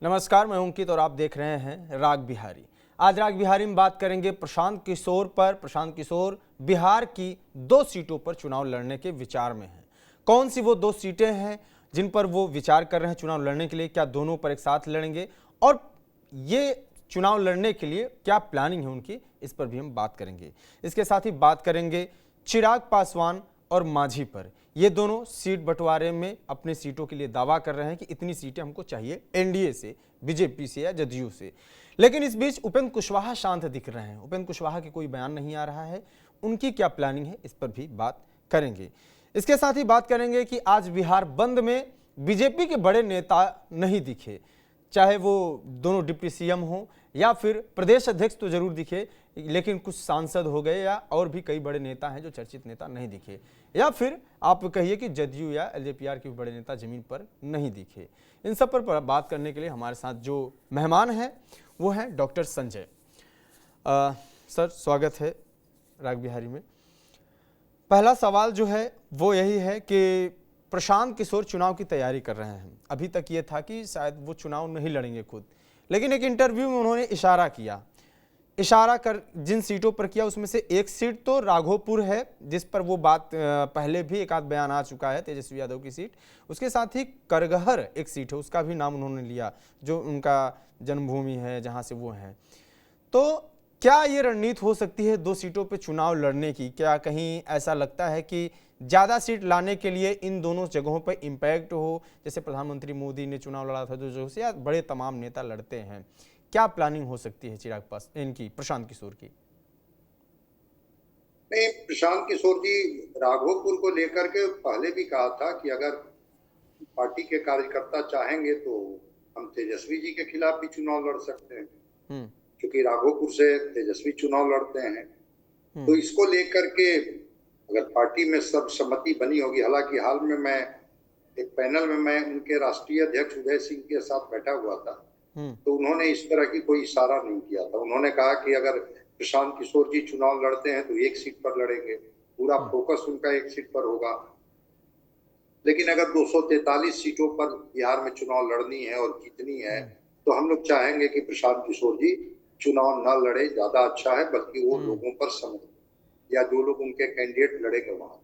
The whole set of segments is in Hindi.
नमस्कार, मैं अंकित और आप देख रहे हैं राग बिहारी। आज राग बिहारी में बात करेंगे प्रशांत किशोर पर। प्रशांत किशोर बिहार की 2 सीटों पर चुनाव लड़ने के विचार में हैं। कौन सी वो 2 सीटें हैं जिन पर वो विचार कर रहे हैं चुनाव लड़ने के लिए? क्या दोनों पर एक साथ लड़ेंगे और ये चुनाव लड़ने के लिए क्या प्लानिंग है उनकी, इस पर भी हम बात करेंगे। इसके साथ ही बात करेंगे चिराग पासवान और मांझी पर। ये दोनों सीट बंटवारे में अपने सीटों के लिए दावा कर रहे हैं कि इतनी सीटें हमको चाहिए एनडीए से, बीजेपी से या जदयू से। लेकिन इस बीच उपेंद्र कुशवाहा शांत दिख रहे हैं। उपेंद्र कुशवाहा के कोई बयान नहीं आ रहा है। उनकी क्या प्लानिंग है, इस पर भी बात करेंगे। इसके साथ ही बात करेंगे कि आज बिहार बंद में बीजेपी के बड़े नेता नहीं दिखे, चाहे वो दोनों डिप्टी सीएम हो या फिर प्रदेश अध्यक्ष तो जरूर दिखे, लेकिन कुछ सांसद हो गए या और भी कई बड़े नेता हैं जो चर्चित नेता नहीं दिखे, या फिर आप कहिए कि जदयू या एलजेपीआर के भी बड़े नेता जमीन पर नहीं दिखे। इन सब पर बात करने के लिए हमारे साथ जो मेहमान हैं वो हैं डॉक्टर संजय। सर, स्वागत है राग बिहारी में। पहला सवाल जो है वो यही है कि प्रशांत किशोर चुनाव की तैयारी कर रहे हैं। अभी तक ये था कि शायद वो चुनाव नहीं लड़ेंगे खुद, लेकिन एक इंटरव्यू में उन्होंने इशारा कर जिन सीटों पर किया उसमें से एक सीट तो राघोपुर है, जिस पर वो बात पहले भी एक आध बयान आ चुका है, तेजस्वी यादव की सीट। उसके साथ ही करगहर एक सीट है, उसका भी नाम उन्होंने लिया, जो उनका जन्मभूमि है, जहां से वो हैं। तो क्या ये रणनीति हो सकती है 2 सीटों पे चुनाव लड़ने की? क्या कहीं ऐसा लगता है कि ज़्यादा सीट लाने के लिए इन दोनों जगहों पर इम्पैक्ट हो, जैसे प्रधानमंत्री मोदी ने चुनाव लड़ा था 2 जगहों से, या बड़े तमाम नेता लड़ते हैं? क्या प्लानिंग हो सकती है चिराग पास इनकी, प्रशांत किशोर की? नहीं, प्रशांत किशोर जी राघोपुर को लेकर के पहले भी कहा था कि अगर पार्टी के कार्यकर्ता चाहेंगे तो हम तेजस्वी जी के खिलाफ भी चुनाव लड़ सकते हैं, क्योंकि राघोपुर से तेजस्वी चुनाव लड़ते हैं। तो इसको लेकर के अगर पार्टी में सर्वसम्मति बनी होगी, हालांकि हाल में मैं एक पैनल में मैं उनके राष्ट्रीय अध्यक्ष उदय सिंह के साथ बैठा हुआ था, तो उन्होंने इस तरह की कोई इशारा नहीं किया था। उन्होंने कहा कि अगर प्रशांत किशोर जी चुनाव लड़ते हैं तो एक सीट पर लड़ेंगे, पूरा फोकस उनका एक सीट पर होगा। लेकिन अगर 243 सीटों पर बिहार में चुनाव लड़नी है और जीतनी है तो हम लोग चाहेंगे कि प्रशांत किशोर जी चुनाव न लड़े, ज्यादा अच्छा है, बल्कि वो लोगों पर समझ, या जो लोग उनके कैंडिडेट लड़ेंगे वहां।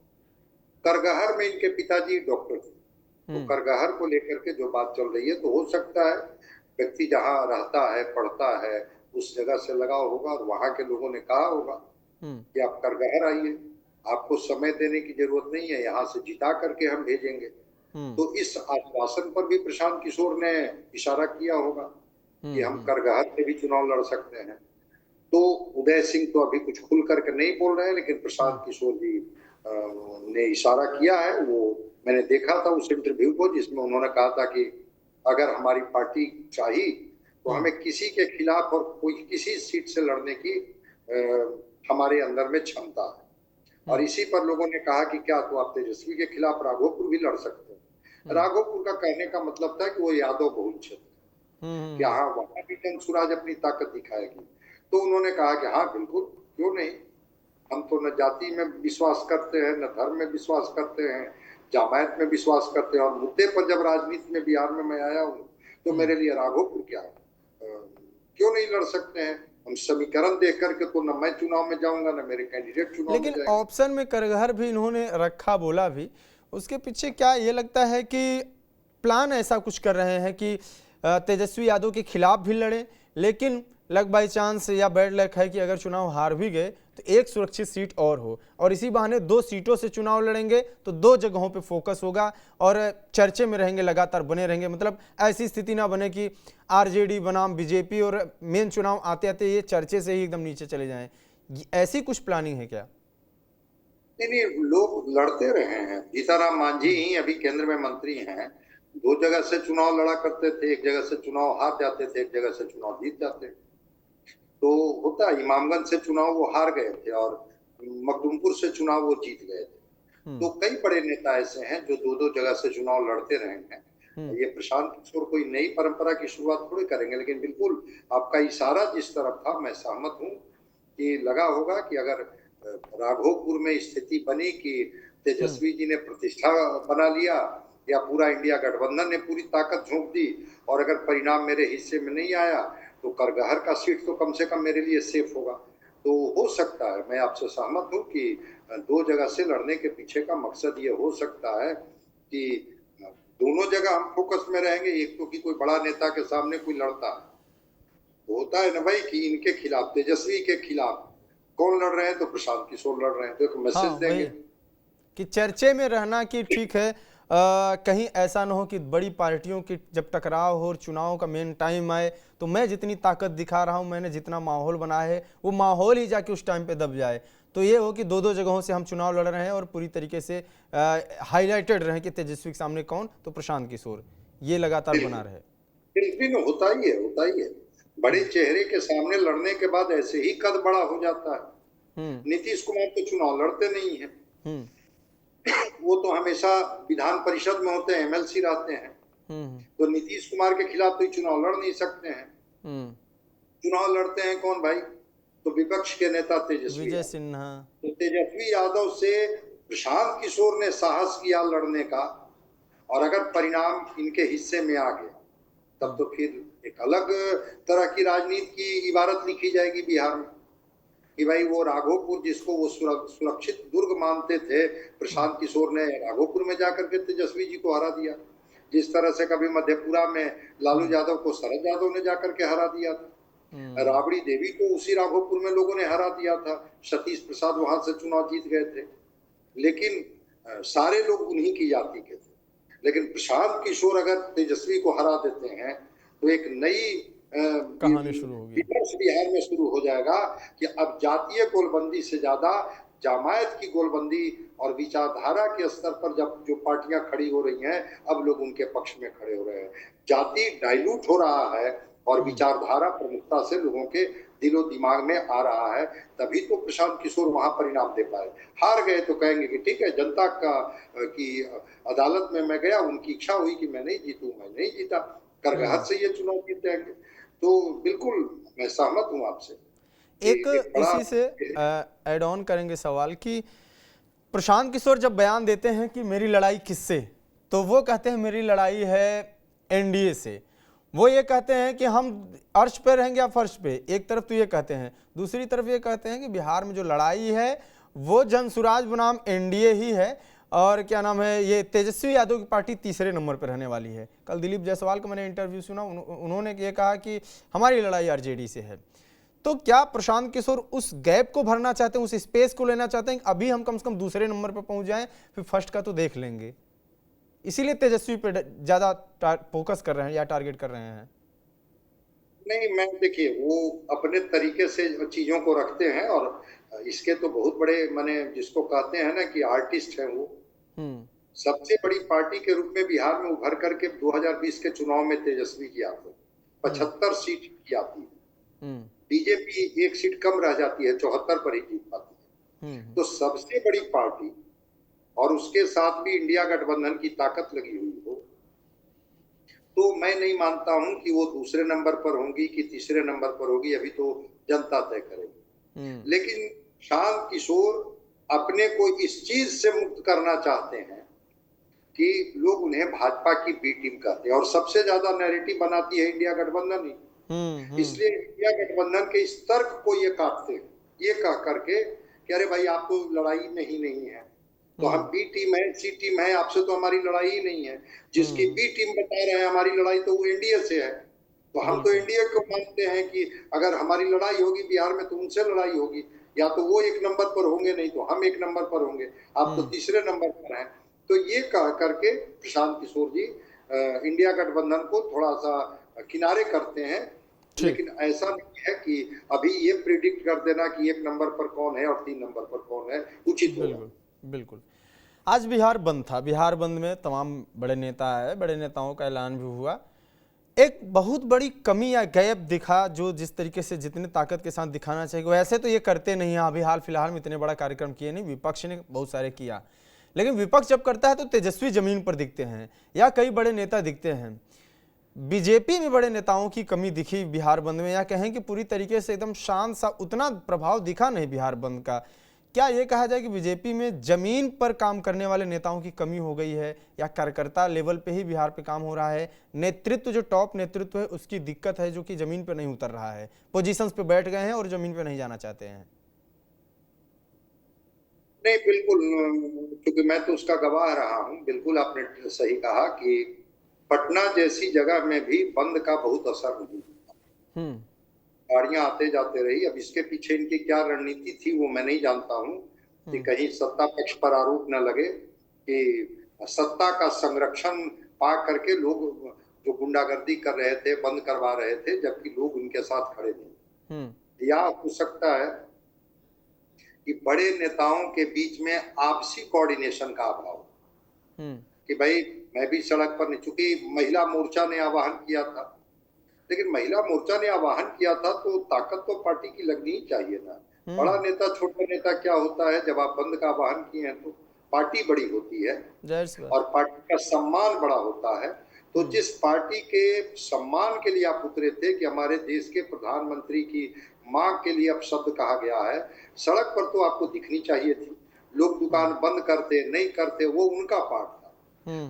करगहर में इनके पिताजी डॉक्टर थे, तो करगहर को लेकर के जो बात चल रही है, तो हो सकता है व्यक्ति जहाँ रहता है, पढ़ता है, उस जगह से लगाव होगा और वहां के लोगों ने कहा होगा कि आप करगहर आइए, आपको समय देने की जरूरत नहीं है, यहाँ से जिता करके हम भेजेंगे। तो इस आश्वासन पर भी प्रशांत किशोर ने इशारा किया होगा कि हम करगहर से भी चुनाव लड़ सकते हैं। तो उदय सिंह तो अभी कुछ खुल करके नहीं बोल रहे हैं, लेकिन प्रशांत किशोर जी ने इशारा किया है। वो मैंने देखा था उस इंटरव्यू को, जिसमें उन्होंने कहा था कि अगर हमारी पार्टी चाहिए तो हमें किसी के खिलाफ और कोई किसी सीट से लड़ने की हमारे अंदर में क्षमता है। और इसी पर लोगों ने कहा कि क्या तो आप तेजस्वी के खिलाफ राघोपुर भी लड़ सकते हैं। राघोपुर का कहने का मतलब था कि वो यादव बहुल क्षेत्र, कि हाँ वहां भी जन स्वराज अपनी ताकत दिखाएगी। तो उन्होंने कहा कि हाँ बिल्कुल, क्यों नहीं, हम तो न जाति में विश्वास करते हैं, न धर्म में विश्वास करते हैं, जमायत में विश्वास करते हैं। और मुद्दे पर जब राजनीति में बिहार में मैं आया हूँ तो मेरे लिए राघोपुर क्या है, क्यों नहीं लड़ सकते हैं। हम समीकरण देख करके तो न मैं चुनाव में जाऊंगा, न मेरे कैंडिडेट चुनाव में लेकिन ऑप्शन में करगहर भी इन्होंने रखा, बोला भी। उसके पीछे क्या ये लगता है कि प्लान ऐसा कुछ कर रहे हैं कि तेजस्वी यादव के खिलाफ भी लड़े, लेकिन लक बाई चांस या बैड लक है कि अगर चुनाव हार भी गए तो एक सुरक्षित सीट और हो, और इसी बहाने 2 सीटों से चुनाव लड़ेंगे तो 2 जगहों पे फोकस होगा और चर्चे में रहेंगे, लगातार बने रहेंगे। मतलब ऐसी स्थिति ना बने कि आरजेडी बनाम बीजेपी और मेन चुनाव आते आते ये चर्चे से ही एकदम नीचे चले जाएं। ऐसी कुछ प्लानिंग है क्या? नहीं, लोग लड़ते रहे हैं। जीताराम मांझी ही अभी केंद्र में मंत्री हैं, 2 जगह से चुनाव लड़ा करते थे, एक जगह से चुनाव हार जाते थे, एक जगह से चुनाव जीत जाते। तो होता, इमामगंज से चुनाव वो हार गए थे और मखदूमपुर से चुनाव वो जीत गए थे। तो कई बड़े नेता ऐसे हैं जो 2-2 जगह से चुनाव लड़ते रहे हैं। ये प्रशांत किशोर कोई नई परंपरा की शुरुआत थोड़ी करेंगे, लेकिन बिल्कुल आपका इशारा जिस तरफ था मैं सहमत हूँ कि लगा होगा कि अगर राघोपुर में स्थिति बनी कि तेजस्वी जी ने प्रतिष्ठा बना लिया या पूरा इंडिया गठबंधन ने पूरी ताकत झोंक दी और अगर परिणाम मेरे हिस्से में नहीं आया तो करगहर का सीट तो कम से कम मेरे लिए सेफ होगा। तो हो सकता है, मैं आपसे सहमत हूँ कि दो जगह से लड़ने के पीछे का मकसद ये हो सकता है कि दोनों जगह हम फोकस में रहेंगे। एक तो कि कोई बड़ा नेता के सामने कोई लड़ता है तो होता है ना भाई कि इनके खिलाफ, तेजस्वी के खिलाफ कौन लड़ रहे हैं, तो प्रशांत किशोर लड़ रहे हैं, तो एक मैसेज हाँ, देंगे कि चर्चे में रहना कि ठीक है, कहीं ऐसा ना हो कि बड़ी पार्टियों की जब टकराव हो और चुनाव का मेन टाइम आए तो मैं जितनी ताकत दिखा रहा हूं, मैंने जितना माहौल बनाया है वो माहौल ही जाके उस टाइम पे दब जाए। तो ये हो कि दो दो जगहों से हम चुनाव लड़ रहे हैं और पूरी तरीके से हाईलाइटेड रहे कि तेजस्वी के सामने कौन, तो प्रशांत किशोर, ये लगातार बना रहे। बिल्कुल होता ही है, होता ही है। बड़े चेहरे के सामने लड़ने के बाद ऐसे ही कद बड़ा हो जाता है। नीतीश कुमार तो चुनाव लड़ते नहीं है, वो तो हमेशा विधान परिषद में होते हैं, एमएलसी रहते हैं। तो नीतीश कुमार के खिलाफ तो चुनाव लड़ नहीं सकते हैं। चुनाव लड़ते हैं कौन भाई, तो विपक्ष के नेता तेजस्वी विजय सिन्हा। तो तेजस्वी यादव से प्रशांत किशोर ने साहस किया लड़ने का, और अगर परिणाम इनके हिस्से में आ गया तब तो फिर एक अलग तरह की राजनीति की इबारत लिखी जाएगी बिहार में कि भाई वो राघोपुर जिसको वो सुरक्षित दुर्ग मानते थे, प्रशांत किशोर ने राघोपुर में जाकर के तेजस्वी जी को हरा दिया। जिस तरह से कभी मधेपुरा में लालू यादव को शरद यादव ने जाकर के हरा दिया था, राबड़ी देवी को उसी राघोपुर में लोगों ने हरा दिया था, सतीश प्रसाद वहां से चुनाव जीत गए थे। लेकिन सारे लोग उन्हीं की जाति के थे। लेकिन प्रशांत किशोर अगर तेजस्वी को हरा देते हैं तो एक नई कहानी शुरू होगी, बिहार में शुरू हो जाएगा कि अब जातीय गोलबंदी से ज्यादा जमायत की गोलबंदी और विचारधारा के स्तर पर जब जो पार्टियां खड़ी हो रही हैं, अब लोग उनके पक्ष में खड़े हो रहे हैं। जाति डाइल्यूट हो रहा है और विचारधारा प्रमुखता से लोगों के दिलो दिमाग में आ रहा है, तभी तो प्रशांत किशोर वहां परिणाम दे पाए। हार गए तो कहेंगे कि ठीक है, जनता का की अदालत में मैं गया, उनकी इच्छा हुई कि मैं नहीं जीतूं, मैं नहीं जीता, करगहर से ये चुनाव जीत जाएंगे। तो बिल्कुल मैं सहमत हूं आपसे। एक इसी से ऐड ऑन करेंगे सवाल कि प्रशांत किशोर जब बयान देते हैं कि मेरी लड़ाई किससे, तो वो कहते हैं मेरी लड़ाई है एनडीए से। वो ये कहते हैं कि हम अर्श पे रहेंगे या फर्श पे, एक तरफ तो ये कहते हैं, दूसरी तरफ ये कहते हैं कि बिहार में जो लड़ाई है वो जनसुराज बनाम एनडीए ही है, और क्या नाम है, ये तेजस्वी यादव की पार्टी तीसरे नंबर पर रहने वाली है। कल दिलीप जायसवाल का मैंने इंटरव्यू सुना, उन्होंने ये कहा कि हमारी लड़ाई आरजेडी से है। तो क्या प्रशांत किशोर उस गैप को भरना चाहते हैं, उस स्पेस को लेना चाहते हैं कि अभी हम कम से कम दूसरे नंबर पर पहुंच जाएं, फिर फर्स्ट का तो देख लेंगे, इसीलिए तेजस्वी पे ज्यादा फोकस कर रहे हैं या टारगेट कर रहे हैं? नहीं, मैं देखिए वो अपने तरीके से चीजों को रखते हैं, और इसके तो बहुत बड़े माने जिसको कहते हैं ना कि आर्टिस्ट हैं वो। सबसे बड़ी पार्टी के रूप में बिहार में उभर करके 2020 के चुनाव में तेजस्वी की आती 75 सीट की आती है, बीजेपी एक सीट कम रह जाती है, 74 पर ही जीत पाती है। तो सबसे बड़ी पार्टी और उसके साथ भी इंडिया गठबंधन की ताकत लगी हुई हो, तो मैं नहीं मानता हूं कि वो दूसरे नंबर पर होंगी कि तीसरे नंबर पर होगी, अभी तो जनता तय करेगी। लेकिन प्रशांत किशोर अपने को इस चीज से मुक्त करना चाहते हैं कि लोग उन्हें भाजपा की बी टीम कहते हैं, और सबसे ज्यादा नैरेटिव बनाती है इंडिया गठबंधन ही। इसलिए इंडिया गठबंधन के इस तर्क को ये काटते हैं, ये कह करके कि अरे भाई आप तो लड़ाई में ही नहीं है, तो हम बी टीम है, सी टीम है, आपसे तो हमारी लड़ाई ही नहीं है। जिसकी बी टीम बता रहे हैं हमारी लड़ाई, तो वो एनडीए से है, तो हम तो एनडीए को मानते हैं कि अगर हमारी लड़ाई होगी बिहार में तो उनसे लड़ाई होगी, या तो वो एक नंबर पर होंगे, नहीं तो हम एक नंबर पर होंगे, आप तो तीसरे नंबर पर हैं। तो ये कह करके प्रशांत किशोर जी इंडिया गठबंधन को थोड़ा सा किनारे करते हैं। लेकिन ऐसा नहीं है कि अभी ये प्रिडिक्ट कर देना कि एक नंबर पर कौन है और 3 नंबर पर कौन है उचित होगा। बिल्कुल। आज बिहार बंद था, बिहार बंद में तमाम बड़े नेता आए, बड़े नेताओं का ऐलान भी हुआ। एक बहुत बड़ी कमी या गैप दिखा, जो जिस तरीके से जितने ताकत के साथ दिखाना चाहिए वैसे तो ये करते नहीं हैं। अभी हाल फिलहाल में इतने बड़ा कार्यक्रम किए नहीं, विपक्ष ने बहुत सारे किया, लेकिन विपक्ष जब करता है तो तेजस्वी जमीन पर दिखते हैं या कई बड़े नेता दिखते हैं। बीजेपी में बड़े नेताओं की कमी दिखी बिहार बंद में, या कहें कि पूरी तरीके से एकदम शांत सा, उतना प्रभाव दिखा नहीं बिहार बंद का। क्या ये कहा जाए कि बीजेपी में जमीन पर काम करने वाले नेताओं की कमी हो गई है, या कार्यकर्ता लेवल पे ही बिहार पे काम हो रहा है? नेतृत्व, जो टॉप नेतृत्व है, उसकी दिक्कत है, जो कि जमीन पे नहीं उतर रहा है, पोजीशंस पे बैठ गए हैं और जमीन पे नहीं जाना चाहते हैं। नहीं, बिल्कुल, क्योंकि मैं तो उसका गवाह रहा हूँ। बिल्कुल आपने सही कहा कि पटना जैसी जगह में भी बंद का बहुत असर नहीं, गाड़ियां आते जाते रही। अब इसके पीछे इनकी क्या रणनीति थी वो मैं नहीं जानता हूँ, कि कहीं सत्ता पक्ष पर आरोप न लगे कि सत्ता का संरक्षण पा करके लोग जो गुंडागर्दी कर रहे थे बंद करवा रहे थे, जबकि लोग उनके साथ खड़े नहीं। या हो सकता है कि बड़े नेताओं के बीच में आपसी कोऑर्डिनेशन का अभाव, कि भाई मैं भी सड़क पर नहीं, चूंकि महिला मोर्चा ने आह्वान किया था, लेकिन महिला मोर्चा ने आह्वान किया था तो ताकत तो पार्टी की लगनी ही चाहिए ना। बड़ा नेता छोटा नेता क्या होता है, जब आप बंद का आह्वान किए हैं तो पार्टी बड़ी होती है और पार्टी का सम्मान बड़ा होता है। तो जिस पार्टी के सम्मान के लिए आप उतरे थे, कि हमारे देश के प्रधानमंत्री की मां के लिए अब शब्द कहा गया है, सड़क पर तो आपको दिखनी चाहिए थी। लोग दुकान बंद करते नहीं करते वो उनका पार्ट था,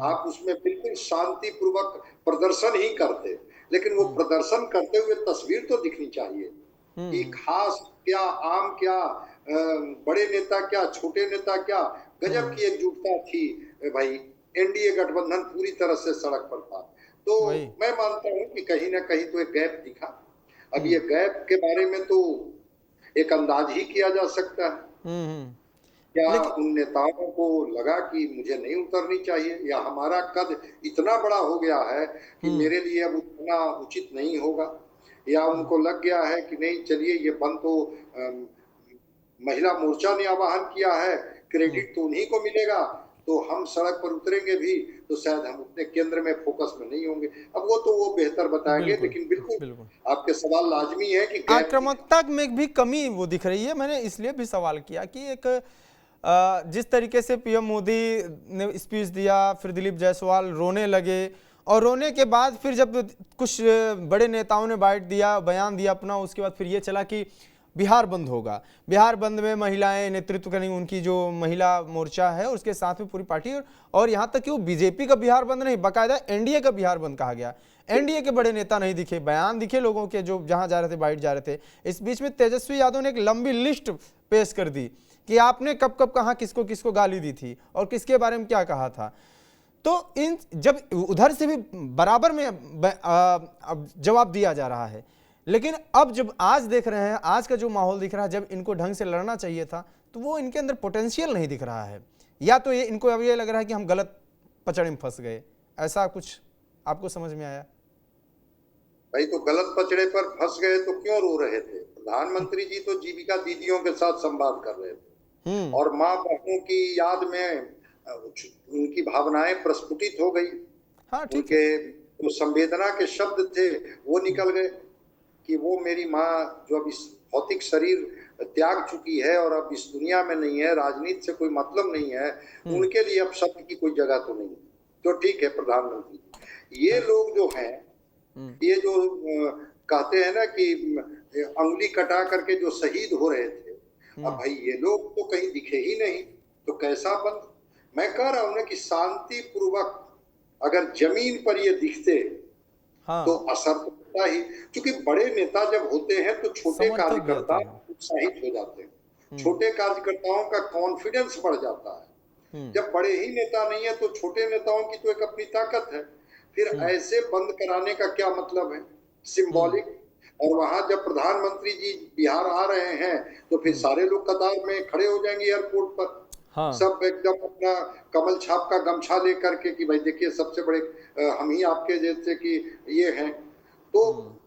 आप उसमें बिल्कुल शांतिपूर्वक प्रदर्शन ही करते, लेकिन वो प्रदर्शन करते हुए तस्वीर तो दिखनी चाहिए कि खास क्या, आम क्या, बड़े नेता क्या, छोटे नेता क्या, गजब की एकजुटता थी भाई। एनडीए गठबंधन पूरी तरह से सड़क पर था। तो मैं मानता हूं कि कहीं ना कहीं तो एक गैप दिखा। अब ये गैप के बारे में तो एक अंदाज ही किया जा सकता है। क्या उन नेताओं को लगा कि मुझे नहीं उतरनी चाहिए, या हमारा कद इतना बड़ा हो गया है कि मेरे लिए अब उतना उचित नहीं होगा, या उनको लग गया है कि नहीं चलिए ये बंद तो महिला मोर्चा ने आह्वान किया है, क्रेडिट तो उन्हीं को मिलेगा, तो हम सड़क पर उतरेंगे भी तो शायद हम उतने केंद्र में फोकस में नहीं होंगे। अब वो तो वो बेहतर बताएंगे, लेकिन बिल्कुल आपके सवाल लाजमी है कि आक्रामकता में भी कमी वो दिख रही है। मैंने इसलिए भी सवाल किया कि एक जिस तरीके से पीएम मोदी ने स्पीच दिया, फिर दिलीप जायसवाल रोने लगे, और रोने के बाद फिर जब कुछ बड़े नेताओं ने बाइट दिया, बयान दिया अपना, उसके बाद फिर ये चला कि बिहार बंद होगा। बिहार बंद में महिलाएं नेतृत्व करेंगी, उनकी जो महिला मोर्चा है उसके साथ में पूरी पार्टी, और यहाँ तक कि वो बीजेपी का बिहार बंद नहीं, बाकायदा एनडीए का बिहार बंद कहा गया। एनडीए के बड़े नेता नहीं दिखे, बयान दिखे लोगों के जो जहां जा रहे थे, बाइट जा रहे थे। इस बीच में तेजस्वी यादव ने एक लंबी लिस्ट पेश कर दी कि आपने कब कब कहाँ किसको किसको गाली दी थी और किसके बारे में क्या कहा था। तो इन जब उधर से भी बराबर में अब जवाब दिया जा रहा है, लेकिन अब जब आज देख रहे हैं, आज का जो माहौल दिख रहा है, जब इनको ढंग से लड़ना चाहिए था तो वो इनके अंदर पोटेंशियल नहीं दिख रहा है, या तो ये इनको अब ये लग रहा है कि हम गलत पचड़े में फंस गए। ऐसा कुछ आपको समझ में आया? भाई तो गलत पचड़े पर फंस गए तो क्यों रो रहे थे? प्रधानमंत्री जी तो जीविका दीदियों के साथ संवाद कर रहे थे और माँ बहनों की याद में उनकी भावनाएं प्रस्फुटित हो गई। हाँ, ठीक है। जो संवेदना के शब्द थे वो निकल गए कि वो मेरी माँ जो अब इस भौतिक शरीर त्याग चुकी है और अब इस दुनिया में नहीं है, राजनीति से कोई मतलब नहीं है, उनके लिए अब शब्द की कोई जगह तो नहीं। तो ठीक है, प्रधानमंत्री ये लोग जो हैं, ये जो कहते हैं ना कि अंगुली कटा करके जो शहीद हो रहे थे, अब भाई ये लोग तो कहीं दिखे ही नहीं, तो कैसा बंद? मैं कह रहा हूं ना कि शांति पूर्वक अगर जमीन पर ये दिखते तो असर तो होता ही, क्योंकि बड़े नेता जब होते हैं तो छोटे कार्यकर्ता उत्साहित हो जाते हैं, छोटे कार्यकर्ताओं का कॉन्फिडेंस बढ़ जाता है। जब बड़े ही नेता नहीं है तो छोटे नेताओं की तो एक अपनी ताकत है। फिर ऐसे बंद कराने का क्या मतलब है? सिंबॉलिक। और वहां जब प्रधानमंत्री जी बिहार आ रहे हैं तो फिर सारे लोग कतार में खड़े हो जाएंगे एयरपोर्ट पर। हाँ। सब एकदम अपना कमल छाप का गमछा लेकर के कि भाई देखिए सबसे बड़े हम ही आपके जैसे कि ये हैं। तो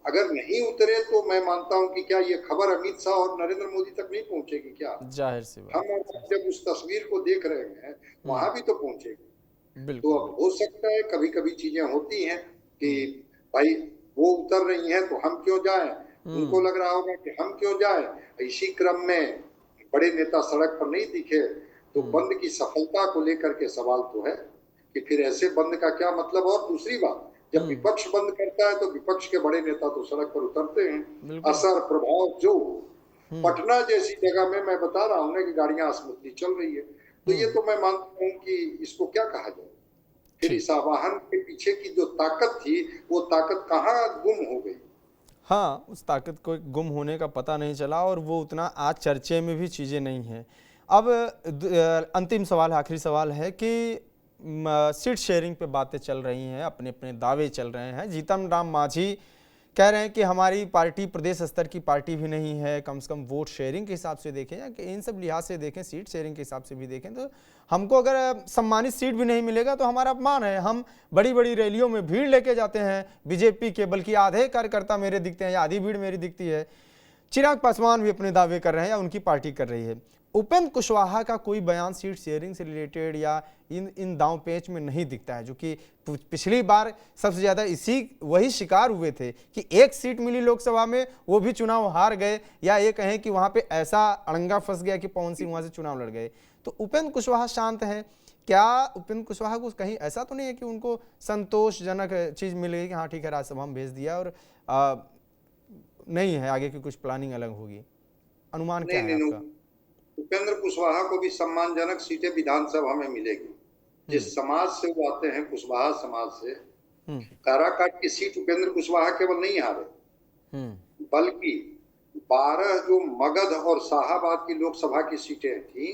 अगर नहीं उतरे तो मैं मानता हूं कि क्या ये खबर अमित शाह और नरेंद्र मोदी तक नहीं पहुंचेगी क्या? जाहिर सी बात। हम जब उस तस्वीर को देख रहे हैं वहां भी तो पहुंचेगी। तो अब हो सकता है कभी कभी चीजें होती हैं कि भाई वो उतर रही हैं तो हम क्यों जाएं, उनको लग रहा होगा कि हम क्यों जाएं। इसी क्रम में बड़े नेता सड़क पर नहीं दिखे तो बंद की सफलता को लेकर के सवाल तो है कि फिर ऐसे बंद का क्या मतलब। और दूसरी बात, जब विपक्ष बंद करता है तो विपक्ष के बड़े नेता तो सड़क पर उतरते हैं। असर प्रभाव जो पटना जैसी जगह में मैं बता रहा हूँ ना कि गाड़ियां स्मूथली चल रही है, तो ये तो मैं मानता हूँ कि इसको क्या कहा जाए। फिर इस आवाहन के पीछे की जो ताकत थी वो ताकत कहाँ गुम हो गई। हाँ, उस ताकत को गुम होने का पता नहीं चला और वो उतना आज चर्चे में भी चीज़ें नहीं हैं। अब अंतिम सवाल, आखिरी सवाल है कि सीट शेयरिंग पे बातें चल रही हैं, अपने अपने दावे चल रहे हैं। जीतन राम मांझी कह रहे हैं कि हमारी पार्टी प्रदेश स्तर की पार्टी भी नहीं है, कम से कम वोट शेयरिंग के हिसाब से देखें या कि इन सब लिहाज से देखें, सीट शेयरिंग के हिसाब से भी देखें तो हमको अगर सम्मानित सीट भी नहीं मिलेगा तो हमारा अपमान है। हम बड़ी बड़ी रैलियों में भीड़ लेके जाते हैं बीजेपी के, बल्कि आधे कार्यकर्ता मेरे दिखते हैं या आधी भीड़ मेरी दिखती है। चिराग पासवान भी अपने दावे कर रहे हैं या उनकी पार्टी कर रही है। उपेंद्र कुशवाहा का कोई बयान सीट शेयरिंग से रिलेटेड या इन दांव पेच में नहीं दिखता है, जो कि पिछली बार सबसे ज़्यादा वही शिकार हुए थे कि एक सीट मिली लोकसभा में, वो भी चुनाव हार गए, या ये कहें कि वहाँ पे ऐसा अड़ंगा फंस गया कि पवन सिंह वहाँ से चुनाव लड़ गए। तो उपेंद्र कुशवाहा शांत हैं। क्या उपेंद्र कुशवाहा को कहीं ऐसा तो नहीं है कि उनको संतोषजनक चीज़ मिल गई कि हाँ ठीक है राज्यसभा में भेज दिया और नहीं है आगे की कुछ प्लानिंग अलग होगी? अनुमान क्या है आपका? उपेंद्र कुशवाहा को भी सम्मानजनक सीटें विधानसभा में मिलेगी। जिस समाज से वो आते हैं, कुशवाहा समाज से, काराकाट की सीट उपेंद्र कुशवाहा केवल नहीं हारे, बल्कि 12 जो मगध और शाहाबाद की लोकसभा की सीटें थी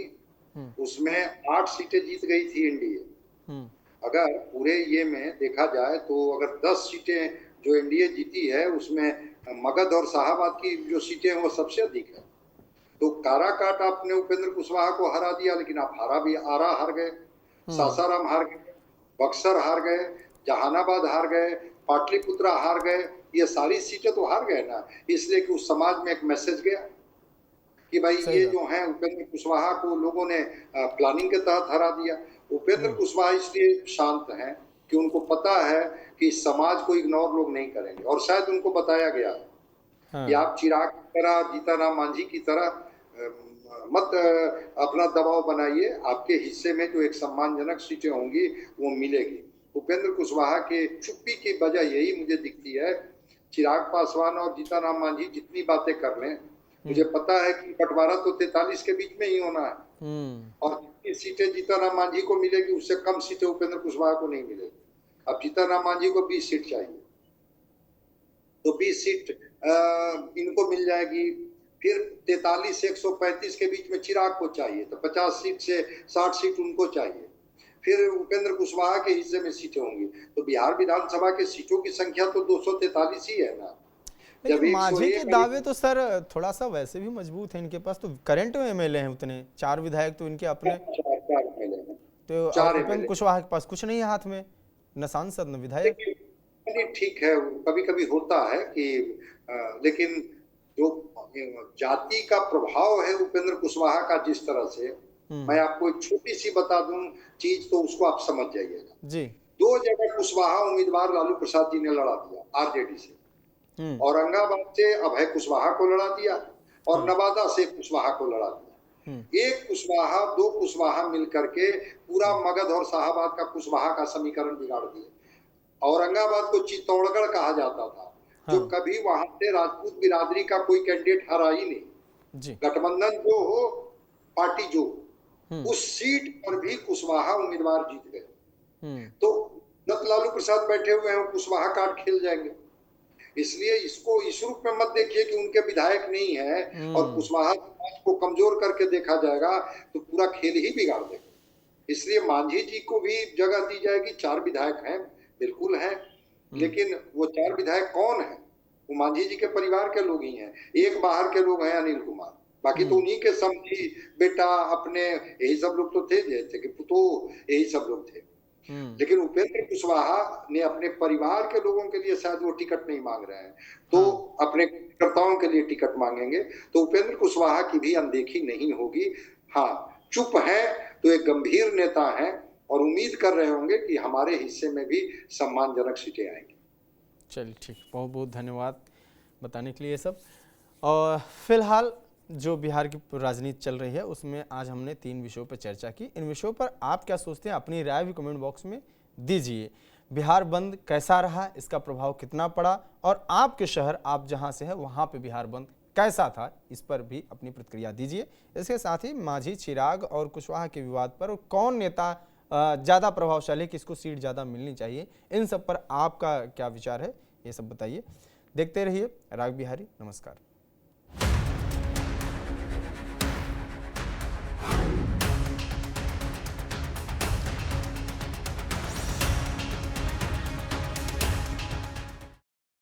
उसमें 8 सीटें जीत गई थी एनडीए। अगर पूरे ये में देखा जाए तो अगर 10 सीटें जो एनडीए जीती है उसमें मगध और शाहाबाद की जो सीटें हैं वो सबसे अधिक है। तो काराकाट आपने उपेंद्र कुशवाहा को हरा दिया, लेकिन आप आरा हार गए, सासाराम हार गए, बक्सर हार गए, जहानाबाद हार गए, पाटलिपुत्रा हार गए। ये सारी सीटें तो हार गए ना, इसलिए कि उस समाज में एक मैसेज गया कि भाई ये जो है उपेंद्र कुशवाहा को लोगों ने प्लानिंग के तहत हरा दिया। उपेंद्र कुशवाहा इसलिए शांत हैं कि उनको पता है कि समाज को इग्नोर लोग नहीं करेंगे, और शायद उनको बताया गया है कि आप चिराग की तरह, जीतन राम मांझी की तरह मत अपना दबाव बनाइए, आपके हिस्से में जो एक सम्मानजनक सीटें होंगी वो मिलेगी। उपेंद्र कुशवाहा के चुप्पी की वजह यही मुझे दिखती है। चिराग पासवान और जीतन राम मांझी जितनी बातें कर लें, मुझे पता है कि बंटवारा तो 43 के बीच में ही होना है, और जितनी सीटें जीतन राम मांझी को मिलेगी उससे कम सीटें उपेंद्र कुशवाहा को नहीं मिलेगी। अब जीतन राम मांझी को 20 सीट चाहिए, तो 20 सीट इनको मिल जाएगी। फिर 43-135 के बीच में चिराग को चाहिए, तो 50 सीट से 60 सीट उनको चाहिए। फिर उपेंद्र कुशवाहा के हिस्से में सीटें होंगी, तो बिहार विधानसभा के सीटों की संख्या तो 243 ही है ना। लेकिन मांझी के दावे तो सर थोड़ा सा वैसे भी मजबूत है, इनके पास तो करंट में एमएलए हैं उतने, 4 विधायक तो इनके अपने, तो उपेंद्र कुशवाहा के पास कुछ नहीं है हाथ में, न सांसद न विधायक। ठीक है, कभी कभी होता है कि लेकिन जो जाति का प्रभाव है उपेंद्र कुशवाहा का, जिस तरह से मैं आपको एक छोटी सी बता दूं चीज तो उसको आप समझ जाइएगा जी। 2 जगह कुशवाहा उम्मीदवार लालू प्रसाद जी ने लड़ा दिया आरजेडी से। औरंगाबाद से अभय कुशवाहा को लड़ा दिया और नवादा से कुशवाहा को लड़ा दिया। एक कुशवाहा 2 कुशवाहा मिलकर के पूरा मगध और शाहाबाद का कुशवाहा का समीकरण बिगाड़ दिया। औरंगाबाद को चित्तौड़गढ़ कहा जाता था, जो कभी वहां से राजपूत बिरादरी का कोई कैंडिडेट हरा ही नहीं। गठबंधन जो हो, पार्टी जो, उस सीट पर भी कुशवाहा उम्मीदवार जीत गए। तो नत लालू प्रसाद बैठे हुए हैं, कुशवाहा कार्ड खेल जाएंगे। इसलिए इसको इस रूप में मत देखिए कि उनके विधायक नहीं है और कुशवाहा को कमजोर करके देखा जाएगा तो पूरा खेल ही बिगाड़ देगा। इसलिए मांझी जी को भी जगह दी जाएगी। 4 विधायक हैं, बिल्कुल हैं, लेकिन वो 4 विधायक कौन है? वो मांझी जी के परिवार के लोग ही हैं। एक बाहर के लोग हैं, अनिल कुमार, बाकी तो उन्हीं के समझी बेटा अपने यही सब लोग तो थे, जैसे कि पुतो यही सब लोग थे। लेकिन उपेंद्र कुशवाहा ने अपने परिवार के लोगों के लिए शायद वो टिकट नहीं मांग रहे हैं, तो अपने कार्यकर्ताओं के लिए टिकट मांगेंगे, तो उपेंद्र कुशवाहा की भी अनदेखी नहीं होगी। हाँ, चुप है तो एक गंभीर नेता है और उम्मीद कर रहे होंगे कि हमारे हिस्से में भी सम्मानजनक सीटें आएंगी। चलिए ठीक, बहुत बहुत धन्यवाद बताने के लिए सब। और फिलहाल जो बिहार की राजनीति चल रही है उसमें आज हमने 3 विषयों पर चर्चा की। इन विषयों पर आप क्या सोचते हैं, अपनी राय भी कमेंट बॉक्स में दीजिए। बिहार बंद कैसा रहा, इसका प्रभाव कितना पड़ा, और आपके शहर आप जहां से है वहां पे बिहार बंद कैसा था, इस पर भी अपनी प्रतिक्रिया दीजिए। इसके साथ ही मांझी, चिराग और कुशवाहा के विवाद पर कौन नेता ज़्यादा प्रभावशाली, किसको सीट ज़्यादा मिलनी चाहिए, इन सब पर आपका क्या विचार है, ये सब बताइए। देखते रहिए राग बिहारी। नमस्कार।